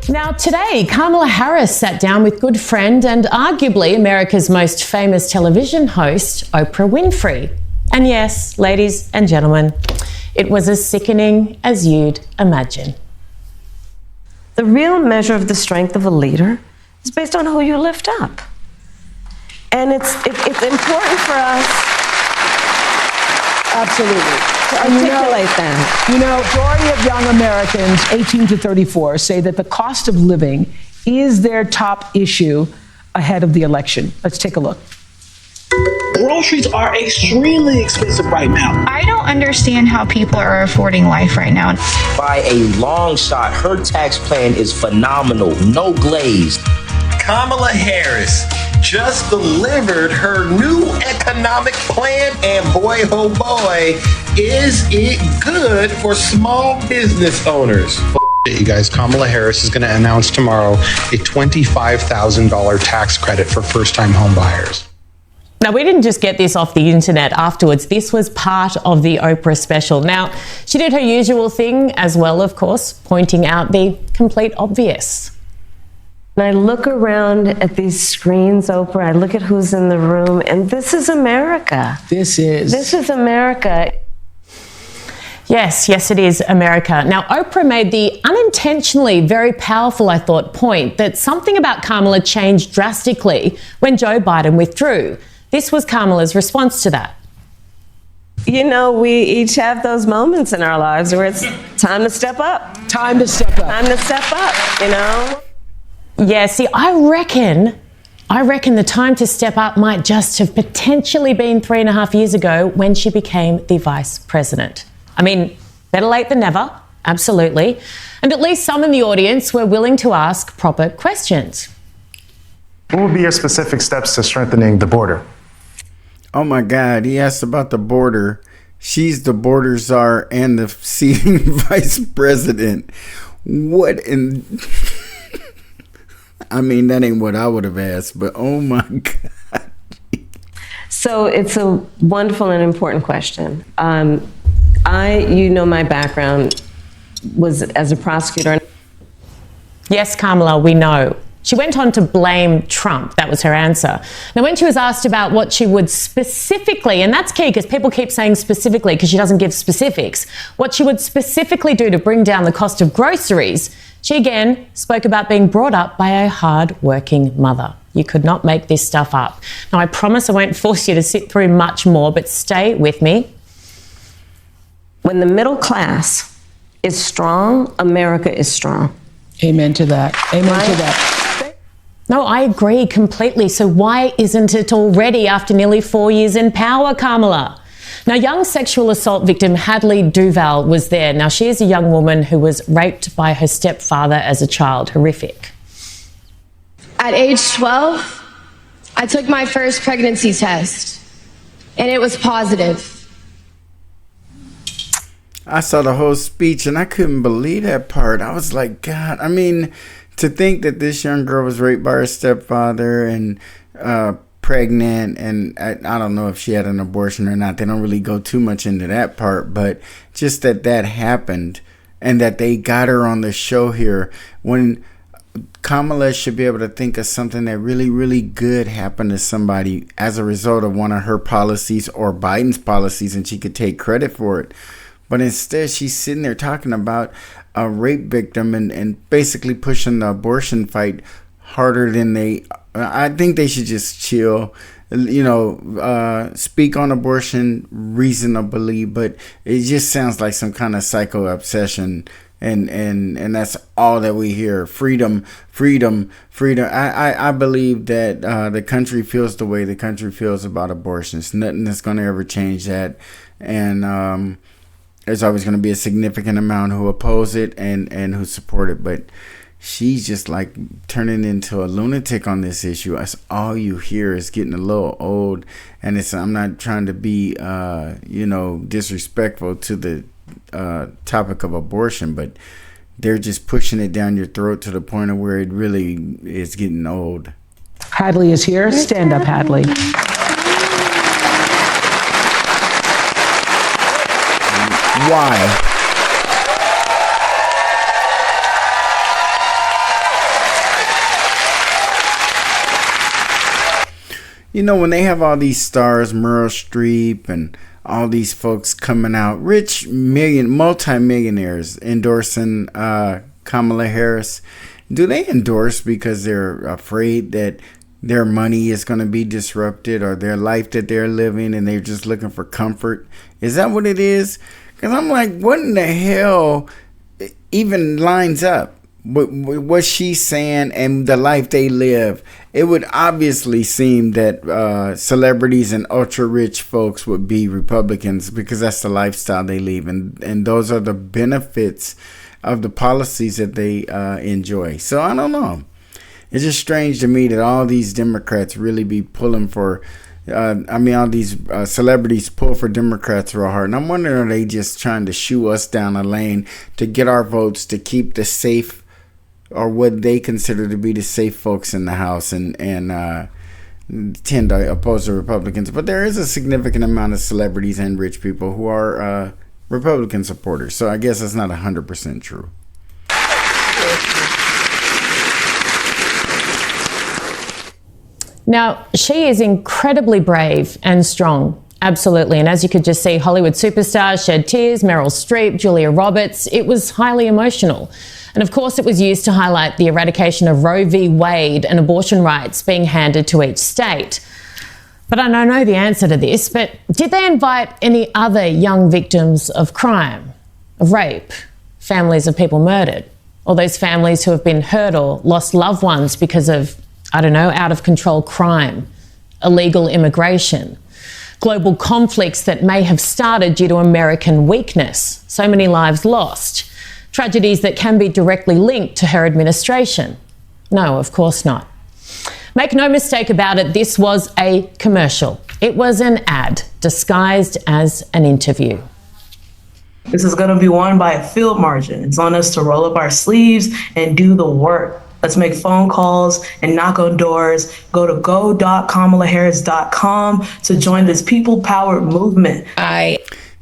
Now today, Kamala Harris sat down with good friend and arguably America's most famous television host, Oprah Winfrey. And yes, ladies and gentlemen, it was as sickening as you'd imagine. The real measure of the strength of a leader is based on who you lift up. And it's important for us absolutely to articulate that. You know, majority of young Americans, 18 to 34, say that the cost of living is their top issue ahead of the election. Let's take a look. Groceries are extremely expensive right now. I don't understand how people are affording life right now. By a long shot, her tax plan is phenomenal. No glaze. Kamala Harris just delivered her new economic plan, and boy, oh boy, is it good for small business owners. You guys, Kamala Harris is going to announce tomorrow a $25,000 tax credit for first-time home buyers. Now, we didn't just get this off the internet afterwards. This was part of the Oprah special. Now, she did her usual thing as well, of course, pointing out the complete obvious. And I look around at these screens, Oprah, I look at who's in the room, and this is America. This is America. Yes, it is America. Now, Oprah made the unintentionally very powerful, I thought, point that something about Kamala changed drastically when Joe Biden withdrew. This was Kamala's response to that. You know, we each have those moments in our lives where it's time to step up. Time to step up. Time to step up, you know? Yeah, see, I reckon the time to step up might just have potentially been 3.5 years ago when she became the vice president. I mean, better late than never, absolutely. And at least some in the audience were willing to ask proper questions. What would be your specific steps to strengthening the border? Oh my God, he asked about the border. She's the border czar and the seating vice president. What in... I mean, that ain't what I would have asked, but oh my God. So it's a wonderful and important question. You know, my background was as a prosecutor. Yes, Kamala, we know. She went on to blame Trump. That was her answer. Now, when she was asked about what she would specifically, and that's key because people keep saying specifically because she doesn't give specifics, what she would specifically do to bring down the cost of groceries, she again spoke about being brought up by a hard-working mother. You could not make this stuff up. Now, I promise I won't force you to sit through much more, but stay with me. When the middle class is strong, America is strong. Amen to that. Amen to that. No, I agree completely. So why isn't it already after nearly 4 years in power, Kamala? Now, young sexual assault victim Hadley Duval was there. Now, she is a young woman who was raped by her stepfather as a child. Horrific. At age 12, I took my first pregnancy test, and it was positive. I saw the whole speech and I couldn't believe that part. I was like, God, I mean, to think that this young girl was raped by her stepfather and pregnant, and I don't know if she had an abortion or not. They don't really go too much into that part, but just that happened and that they got her on the show here when Kamala should be able to think of something that really, really good happened to somebody as a result of one of her policies or Biden's policies, and she could take credit for it. But instead, she's sitting there talking about a rape victim and basically pushing the abortion fight harder than they... I think they should just chill, you know, speak on abortion reasonably, but it just sounds like some kind of psycho obsession. And that's all that we hear. Freedom, freedom, freedom. I believe that the country feels the way the country feels about abortions. Nothing that's going to ever change that. And there's always going to be a significant amount who oppose it and who support it. But she's just like turning into a lunatic on this issue. That's all you hear. Is getting a little old. And I'm not trying to be, disrespectful to the topic of abortion, but they're just pushing it down your throat to the point of where it really is getting old. Hadley is here. Stand up, Hadley. Why? you know, when they have all these stars, Meryl Streep and all these folks coming out, rich multi-millionaires endorsing Kamala Harris, do they endorse because they're afraid that their money is going to be disrupted or their life that they're living and they're just looking for comfort? Is that what it is? Because I'm like, what in the hell even lines up with what she's saying and the life they live? It would obviously seem that celebrities and ultra-rich folks would be Republicans because that's the lifestyle they live, and those are the benefits of the policies that they enjoy. So I don't know. It's just strange to me that all these Democrats really be pulling for, all these celebrities pull for Democrats real hard. And I'm wondering, are they just trying to shoo us down a lane to get our votes to keep the safe, or what they consider to be the safe folks in the House, and tend to oppose the Republicans? But there is a significant amount of celebrities and rich people who are Republican supporters. So I guess that's not 100% true. Now, she is incredibly brave and strong. Absolutely. And as you could just see, Hollywood superstars shed tears, Meryl Streep, Julia Roberts. It was highly emotional. And of course, it was used to highlight the eradication of Roe v. Wade and abortion rights being handed to each state. But I don't know the answer to this, but did they invite any other young victims of crime, of rape, families of people murdered, or those families who have been hurt or lost loved ones because of, I don't know, out of control crime, illegal immigration, global conflicts that may have started due to American weakness, so many lives lost, tragedies that can be directly linked to her administration? No, of course not. Make no mistake about it, this was a commercial. It was an ad disguised as an interview. This is going to be won by a field margin. It's on us to roll up our sleeves and do the work. Let's make phone calls and knock on doors. Go to go.kamalaharris.com to join this people-powered movement.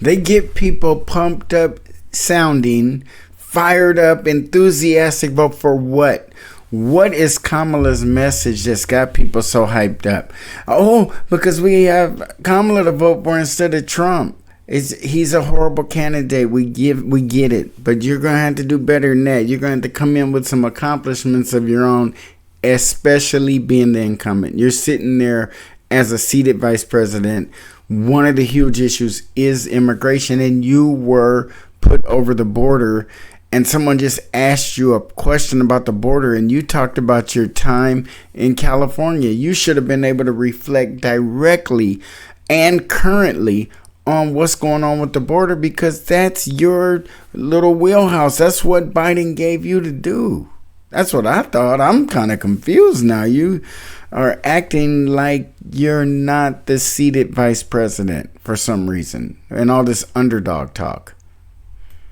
They get people pumped up, sounding, fired up, enthusiastic, but for what? What is Kamala's message that's got people so hyped up? Oh, because we have Kamala to vote for instead of Trump. He's a horrible candidate. We get it. But you're going to have to do better than that. You're going to have to come in with some accomplishments of your own, especially being the incumbent. You're sitting there as a seated vice president. One of the huge issues is immigration, and you were put over the border, and someone just asked you a question about the border, and you talked about your time in California. You should have been able to reflect directly and currently on what's going on with the border, because that's your little wheelhouse. That's what Biden gave you to do. That's what I thought. I'm kind of confused now. You are acting like you're not the seated vice president for some reason, and all this underdog talk.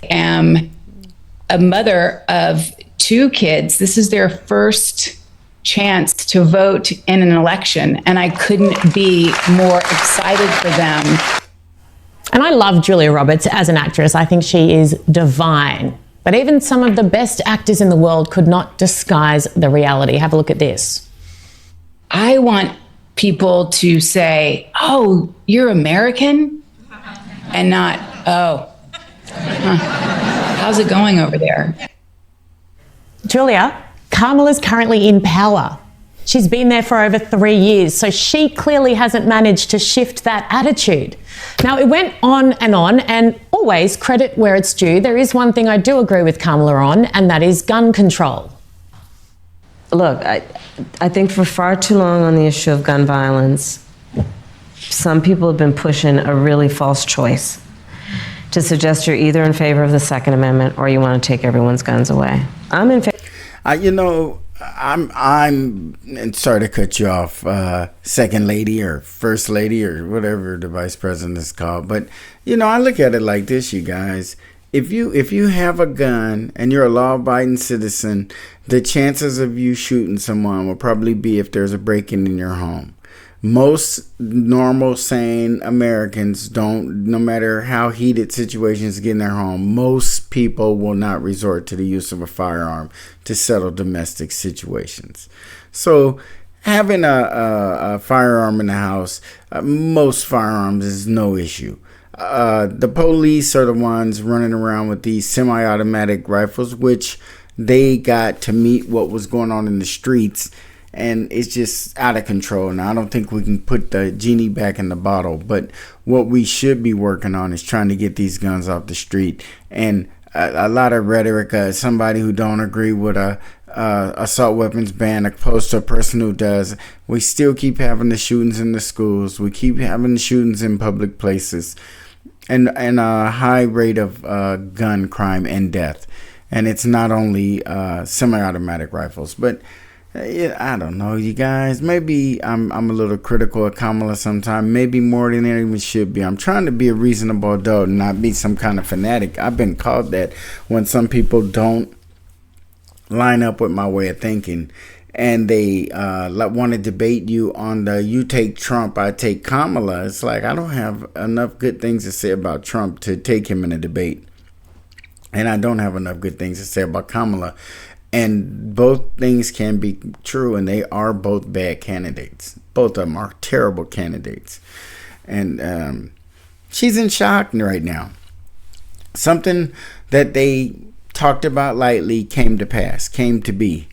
I am a mother of 2 kids. This is their first chance to vote in an election, and I couldn't be more excited for them. And I love Julia Roberts as an actress. I think she is divine. But even some of the best actors in the world could not disguise the reality. Have a look at this. I want people to say, oh, you're American? And not, oh, how's it going over there? Julia, Kamala's currently in power. She's been there for over 3 years, so she clearly hasn't managed to shift that attitude. Now, it went on, and always credit where it's due. There is one thing I do agree with Kamala on, and that is gun control. Look, I think for far too long on the issue of gun violence, some people have been pushing a really false choice to suggest you're either in favor of the Second Amendment or you want to take everyone's guns away. I'm in favor. I'm and sorry to cut you off, second lady or first lady or whatever the vice president is called. But, I look at it like this, you guys. If you have a gun and you're a law-abiding citizen, the chances of you shooting someone will probably be if there's a break-in in your home. Most normal, sane Americans don't, no matter how heated situations get in their home, most people will not resort to the use of a firearm to settle domestic situations. So having a firearm in the house, most firearms is no issue. The police are the ones running around with these semi-automatic rifles, which they got to meet what was going on in the streets, and it's just out of control. Now, I don't think we can put the genie back in the bottle, but what we should be working on is trying to get these guns off the street. And a lot of rhetoric, somebody who don't agree with a assault weapons ban opposed to a person who does. We still keep having the shootings in the schools. We keep having the shootings in public places, and a high rate of gun crime and death. And it's not only semi-automatic rifles, but I don't know, you guys. Maybe I'm a little critical of Kamala sometimes, maybe more than anyone should be. I'm trying to be a reasonable adult and not be some kind of fanatic. I've been called that when some people don't line up with my way of thinking, and they want to debate you on the you take Trump, I take Kamala. It's like, I don't have enough good things to say about Trump to take him in a debate, and I don't have enough good things to say about Kamala. And both things can be true, and they are both bad candidates. Both of them are terrible candidates. And she's in shock right now. Something that they talked about lightly came to pass, came to be.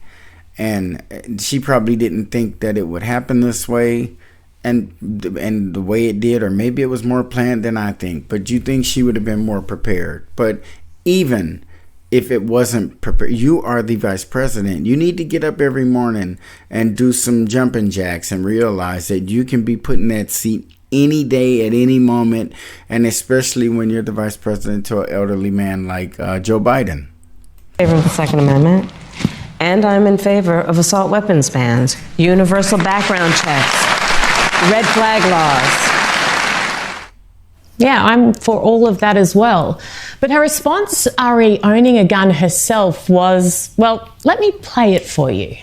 And she probably didn't think that it would happen this way, and the way it did, or maybe it was more planned than I think. But you think she would have been more prepared. But even if it wasn't prepared, you are the vice president. You need to get up every morning and do some jumping jacks and realize that you can be put in that seat any day at any moment, and especially when you're the vice president to an elderly man like Joe Biden. In favor of the Second Amendment, and I'm in favor of assault weapons bans, universal background checks, red flag laws. Yeah, I'm for all of that as well. But her response, Ari owning a gun herself, was, well, let me play it for you.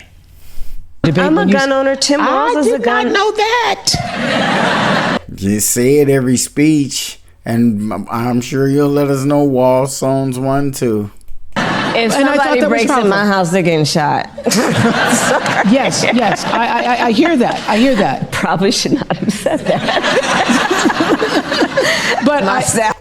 I'm a gun owner. Tim Walz is a gun. I did not know that. You say it every speech, and I'm sure you'll let us know Walz owns one too. If somebody breaks in my house, they're getting shot. Yes, I hear that. I hear that. Probably should not have said that. But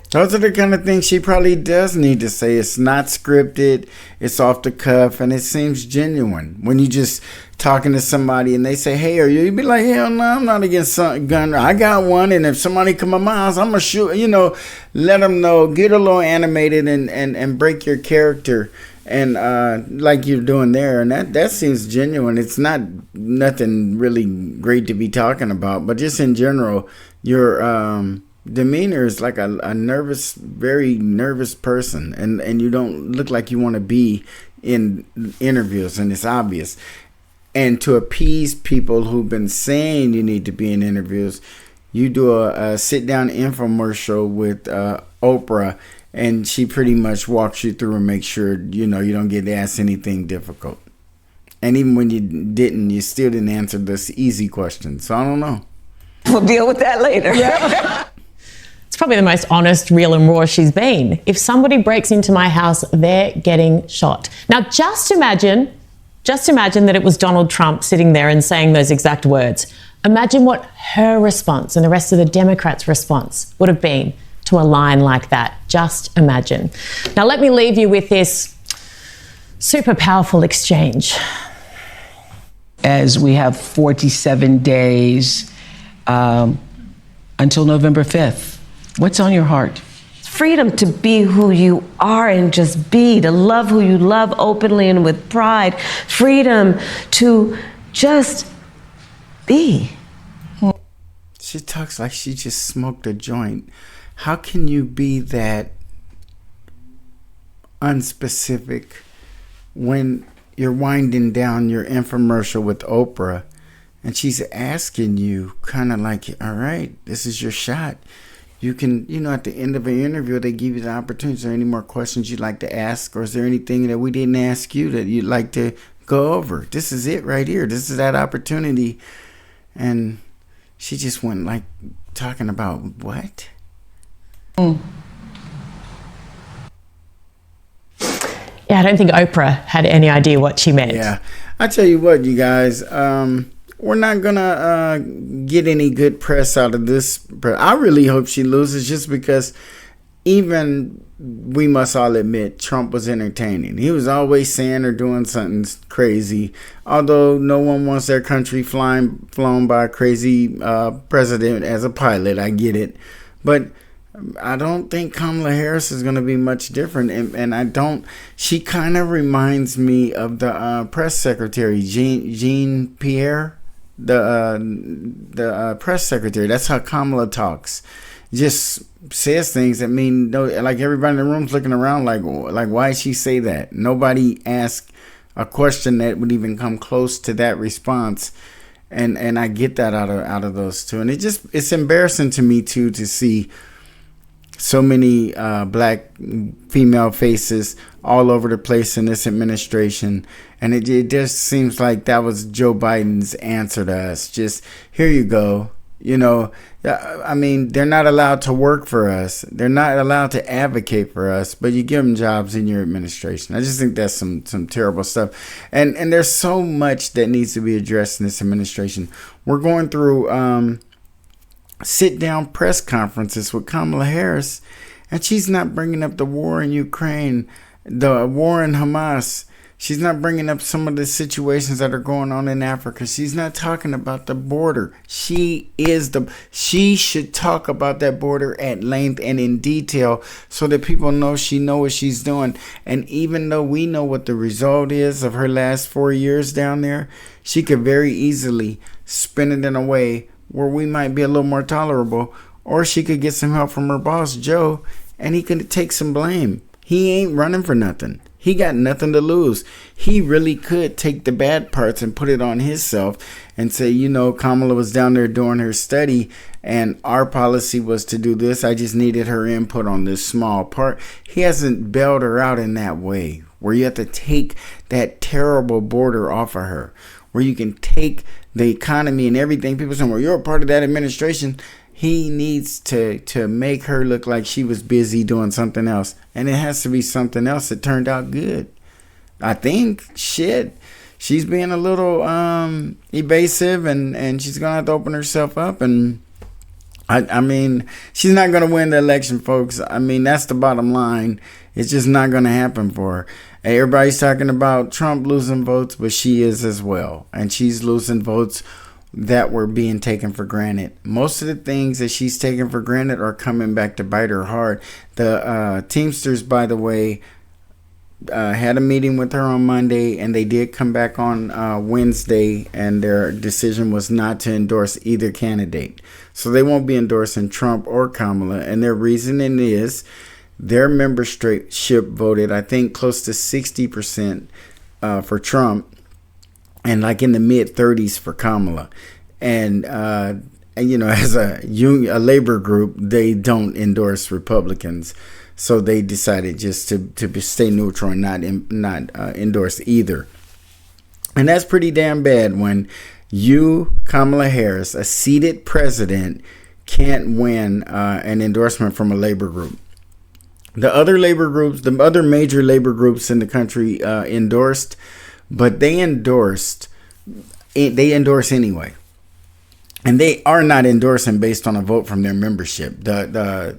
those are the kind of things she probably does need to say. It's not scripted, it's off the cuff, and it seems genuine. When you just talking to somebody and they say, hey, are you? You'd be like, hell no, I'm not against gun. I got one, and if somebody come in my house, I'm going to shoot. You know, let them know, get a little animated and break your character. And like you're doing there, and that seems genuine. It's not nothing really great to be talking about, but just in general, your demeanor is like a nervous, very nervous person, and you don't look like you want to be in interviews, and it's obvious. And to appease people who've been saying you need to be in interviews, you do a sit-down infomercial with Oprah, and she pretty much walks you through and makes sure you don't get asked anything difficult. And even when you still didn't answer this easy question. So I don't know. We'll deal with that later. Yeah. It's probably the most honest, real and raw she's been. If somebody breaks into my house, they're getting shot. Now, just imagine that it was Donald Trump sitting there and saying those exact words. Imagine what her response and the rest of the Democrats' response would have been to a line like that. Just imagine. Now, let me leave you with this super powerful exchange. As we have 47 days until November 5th, what's on your heart? Freedom to be who you are and just be, to love who you love openly and with pride. Freedom to just be. She talks like she just smoked a joint. How can you be that unspecific when you're winding down your infomercial with Oprah and she's asking you kind of like, all right, this is your shot. You can, at the end of an interview, they give you the opportunity. Is there any more questions you'd like to ask? Or is there anything that we didn't ask you that you'd like to go over? This is it right here. This is that opportunity. And she just went like talking about what? Yeah, I don't think Oprah had any idea what she meant. Yeah. I tell you what, you guys, we're not gonna get any good press out of this. I really hope she loses, just because even we must all admit Trump was entertaining. He was always saying or doing something crazy. Although no one wants their country flown by a crazy president as a pilot, I get it, but I don't think Kamala Harris is going to be much different, and I don't. She kind of reminds me of the press secretary, Jean Pierre, the press secretary. That's how Kamala talks. Just says things that mean no. Like everybody in the room's looking around, like why did she say that? Nobody asked a question that would even come close to that response. And I get that out of those two, and it's embarrassing to me too to see so many black female faces all over the place in this administration. And it just seems like that was Joe Biden's answer to us. Just, here you go. You know, I mean, they're not allowed to work for us. They're not allowed to advocate for us, but you give them jobs in your administration. I just think that's some terrible stuff. And there's so much that needs to be addressed in this administration. We're going through sit-down press conferences with Kamala Harris, and she's not bringing up the war in Ukraine, the war in Hamas. She's not bringing up some of the situations that are going on in Africa. She's not talking about the border. She should talk about that border at length and in detail so that people know she knows what she's doing. And even though we know what the result is of her last 4 years down there, she could very easily spin it in a way where we might be a little more tolerable, or she could get some help from her boss, Joe, and he could take some blame. He ain't running for nothing. He got nothing to lose. He really could take the bad parts and put it on himself and say, you know, Kamala was down there doing her study and our policy was to do this. I just needed her input on this small part. He hasn't bailed her out in that way, where you have to take that terrible border off of her, where you can take the economy and everything. People say, well, you're a part of that administration. He needs to make her look like she was busy doing something else. And it has to be something else that turned out good. I think, she's being a little evasive, and she's going to have to open herself up. And I mean, she's not going to win the election, folks. I mean, that's the bottom line. It's just not going to happen for her. Everybody's talking about Trump losing votes, but she is as well. And she's losing votes that were being taken for granted. Most of the things that she's taken for granted are coming back to bite her hard. The Teamsters, by the way, had a meeting with her on Monday, and they did come back on Wednesday, and their decision was not to endorse either candidate. So they won't be endorsing Trump or Kamala, and their reasoning is their membership voted, I think, close to 60% for Trump, and like in the mid-30s for Kamala. And you know, as a labor group, they don't endorse Republicans. So they decided just to stay neutral and not endorse either. And that's pretty damn bad when you, Kamala Harris, a seated president, can't win an endorsement from a labor group. The other labor groups, the other major labor groups in the country endorsed, but they endorse anyway. And they are not endorsing based on a vote from their membership. The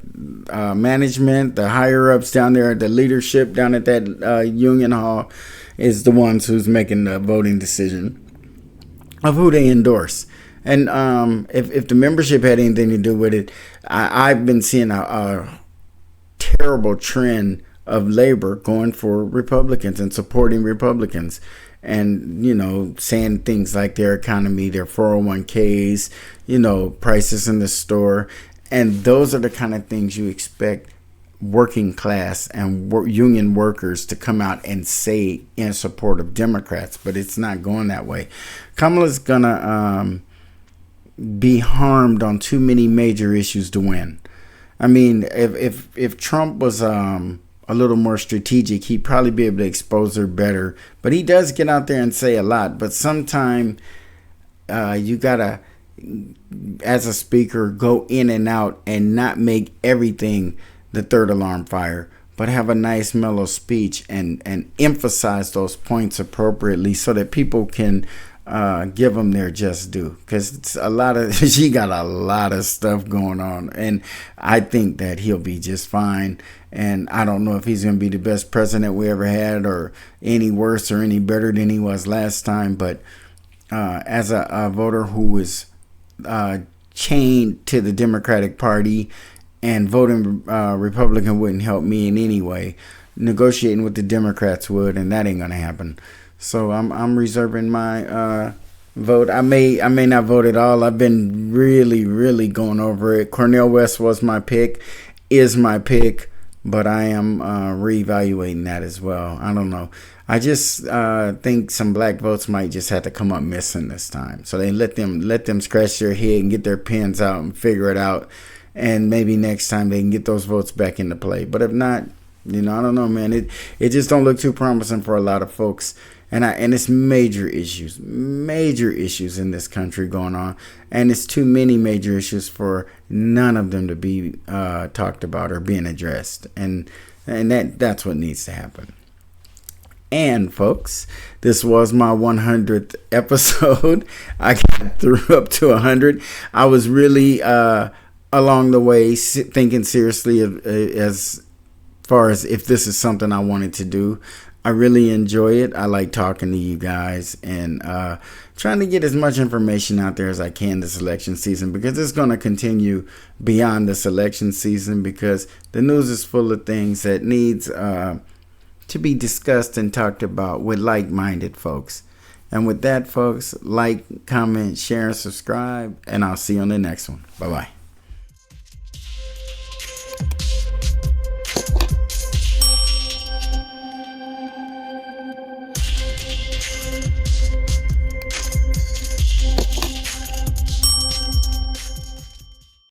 management, the higher-ups down there, the leadership down at that union hall is the ones who's making the voting decision of who they endorse. And if the membership had anything to do with it, I've been seeing a terrible trend of labor going for Republicans and supporting Republicans. And, you know, saying things like their economy, their 401ks, you know, prices in the store. And those are the kind of things you expect working class and union workers to come out and say in support of Democrats. But it's not going that way. Kamala's going to be harmed on too many major issues to win. I mean, if Trump was a little more strategic, he'd probably be able to expose her better. But he does get out there and say a lot. But sometimes you gotta, as a speaker, go in and out and not make everything the third alarm fire, but have a nice mellow speech and emphasize those points appropriately so that people can give them their just due, because it's a lot of she got a lot of stuff going on, and I think that he'll be just fine. And I don't know if he's going to be the best president we ever had, or any worse or any better than he was last time. But as a voter who is chained to the Democratic Party, and voting Republican wouldn't help me in any way, negotiating with the Democrats would, and that ain't going to happen. So I'm reserving my vote. I may not vote at all. I've been really going over it. Cornel West was my pick, is my pick, but I am reevaluating that as well. I don't know. I just think some black votes might just have to come up missing this time. So they let them scratch their head and get their pens out and figure it out, and maybe next time they can get those votes back into play. But if not, I don't know, man. It just don't look too promising for a lot of folks. And it's major issues in this country going on, and it's too many major issues for none of them to be talked about or being addressed, and that's what needs to happen. And folks, this was my 100th episode. I got through up to 100. I was really along the way thinking seriously as far as if this is something I wanted to do. I really enjoy it. I like talking to you guys and trying to get as much information out there as I can this election season, because it's going to continue beyond this election season, because the news is full of things that needs to be discussed and talked about with like-minded folks. And with that, folks, like, comment, share, and subscribe, and I'll see you on the next one. Bye-bye.